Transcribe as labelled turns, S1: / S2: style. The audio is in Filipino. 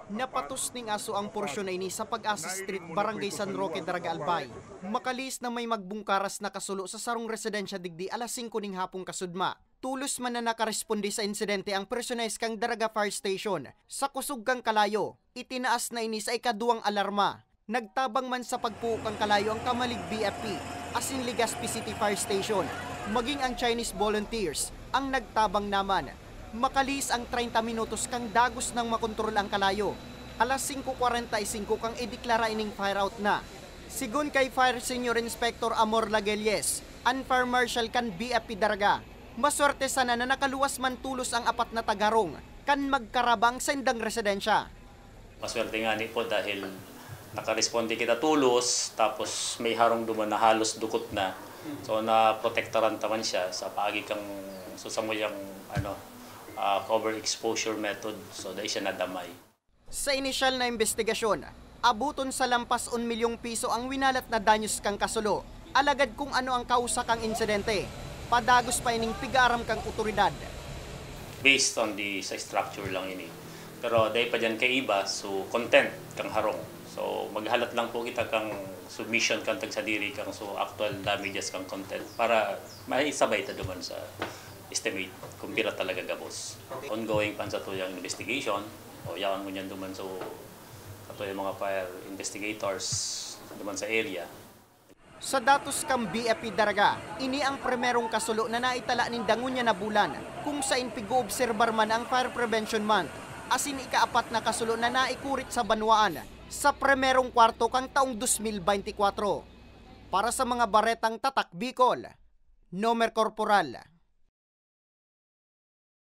S1: Napatos ning aso ang porsyon na ini sa Pag-asa Street, Barangay San Roque, Daraga Albay. Makalis na may magbungkaras na kasulo sa sarong residensya digdi alas 5 ning hapong kasudma. Tulos man na nakaresponde sa insidente ang personalis kang Daraga Fire Station. Sa kusog kang kalayo, itinaas na ini sa ikaduwang alarma. Nagtabang man sa pagpuo kang kalayo ang Kamalig BFP, asin Legazpi City Fire Station. Maging ang Chinese volunteers ang nagtabang naman. Makalis ang 30 minutos kang dagos nang makontrol ang kalayo. Alas 5:45 kang ideklara ining fire out na. Sigun kay Fire Senior Inspector Amor Lagelles, ang Fire Marshal kan BFP Daraga, maswerte sana na nakaluwas man tulos ang apat na tagarong kan magkarabang sa indang residensya.
S2: Maswerte nga ni po dahil nakaresponde kita tulos, tapos may harong duman na halos dukot na. So naprotektaran taman siya sa paagi kang susamoyang cover exposure method, so dahil siya nadamay.
S1: Sa inisyal na investigasyon, abuton sa lampas 1 milyong piso ang winalat na danyos kang kasulo. Alagad kung ano ang kausa kang insidente, padagos pa ining pigaram kang otoridad.
S2: Based on sa structure lang ini. Pero dahil pa dyan kay iba, so content kang harong. So maghalat lang po kita kang submission kang tagsadiri kang so actual damages kang content para maisabay ta duman sa estimate kung pira talaga gabos. Ongoing pan sa tuyang investigation o yawan mo niyan duman so yung mga fire investigators duman sa area.
S1: Sa datos kang BFP Daraga, ini ang primerong kasulo na naitala nin Dangunya na bulan kung saan pigo-obserbar man ang Fire Prevention Month, asin ikaapat na kasulo na naikurit sa banwaan sa primerong kwarto kang taong 2024. Para sa mga baretang Tatak Bicol, Nomer Corporal